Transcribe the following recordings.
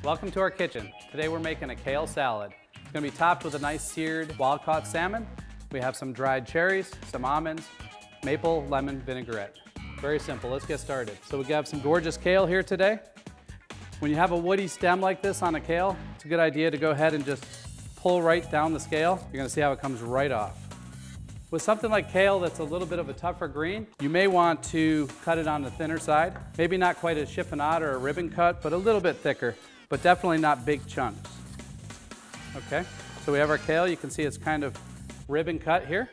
Welcome to our kitchen. Today we're making a kale salad. It's going to be topped with a nice seared wild-caught salmon. We have some dried cherries, some almonds, maple lemon vinaigrette. Very simple. Let's get started. So we have some gorgeous kale here today. When you have a woody stem like this on a kale, it's a good idea to go ahead and just pull right down the scale. You're going to see how it comes right off. With something like kale that's a little bit of a tougher green, you may want to cut it on the thinner side. Maybe not quite a chiffonade or a ribbon cut, but a little bit thicker, but definitely not big chunks. Okay, so we have our kale. You can see it's kind of ribbon cut here.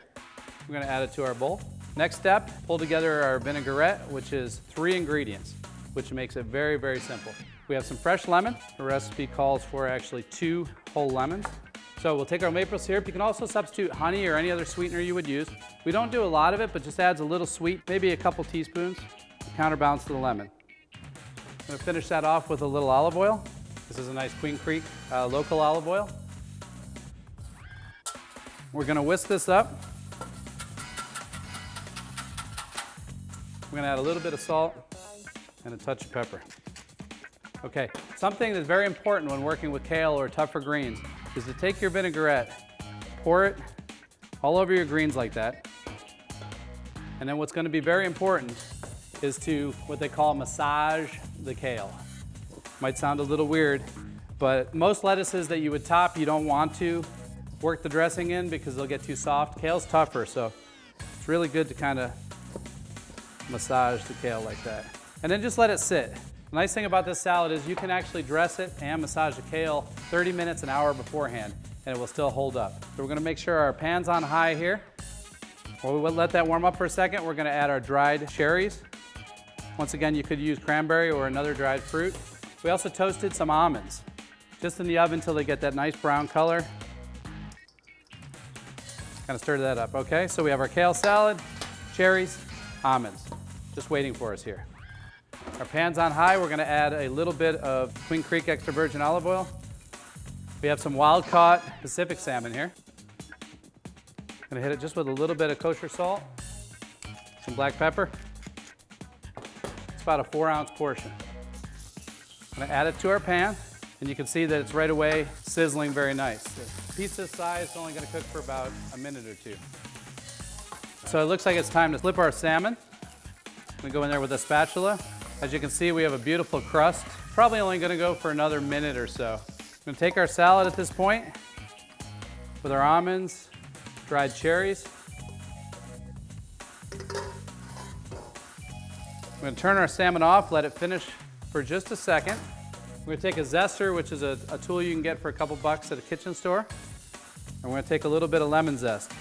We're going to add it to our bowl. Next step, pull together our vinaigrette, which is 3 ingredients, which makes it very, very simple. We have some fresh lemon. The recipe calls for actually 2 whole lemons. So we'll take our maple syrup. You can also substitute honey or any other sweetener you would use. We don't do a lot of it, but just adds a little sweet, maybe a couple teaspoons, to counterbalance the lemon. I'm going to finish that off with a little olive oil. This is a nice Queen Creek local olive oil. We're going to whisk this up. We're going to add a little bit of salt and a touch of pepper. Okay, something that's very important when working with kale or tougher greens is to take your vinaigrette, pour it all over your greens like that. And then what's going to be very important is to what they call massage the kale. Might sound a little weird, but most lettuces that you would top, you don't want to work the dressing in because they'll get too soft. Kale's tougher, so it's really good to kind of massage the kale like that. And then just let it sit. The nice thing about this salad is you can actually dress it and massage the kale 30 minutes, an hour beforehand, and it will still hold up. So we're going to make sure our pan's on high here. While we let that warm up for a second, we're going to add our dried cherries. Once again, you could use cranberry or another dried fruit. We also toasted some almonds, just in the oven until they get that nice brown color. Kind of stir that up, okay? So we have our kale salad, cherries, almonds, just waiting for us here. Our pan's on high. We're going to add a little bit of Queen Creek extra virgin olive oil. We have some wild-caught Pacific salmon here. Going to hit it just with a little bit of kosher salt, some black pepper. It's about a 4-ounce portion. I'm going to add it to our pan, and you can see that it's right away sizzling very nice. A piece this size is only going to cook for about a minute or 2. So it looks like it's time to flip our salmon. I'm going to go in there with a spatula. As you can see, we have a beautiful crust. Probably only going to go for another minute or so. I'm going to take our salad at this point with our almonds, dried cherries. I'm going to turn our salmon off, let it finish for just a second. We're going to take a zester, which is a tool you can get for a couple bucks at a kitchen store. And we're going to take a little bit of lemon zest.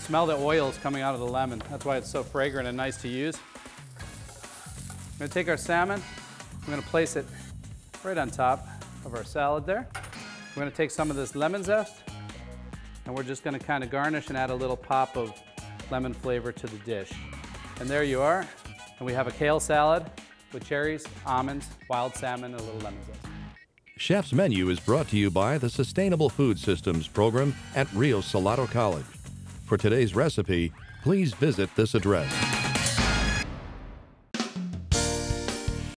Smell the oils coming out of the lemon. That's why it's so fragrant and nice to use. We're going to take our salmon, we're going to place it right on top of our salad there. We're going to take some of this lemon zest, and we're just going to kind of garnish and add a little pop of lemon flavor to the dish. And there you are. And we have a kale salad with cherries, almonds, wild salmon, and a little lemon zest. Chef's Menu is brought to you by the Sustainable Food Systems program at Rio Salado College. For today's recipe, please visit this address.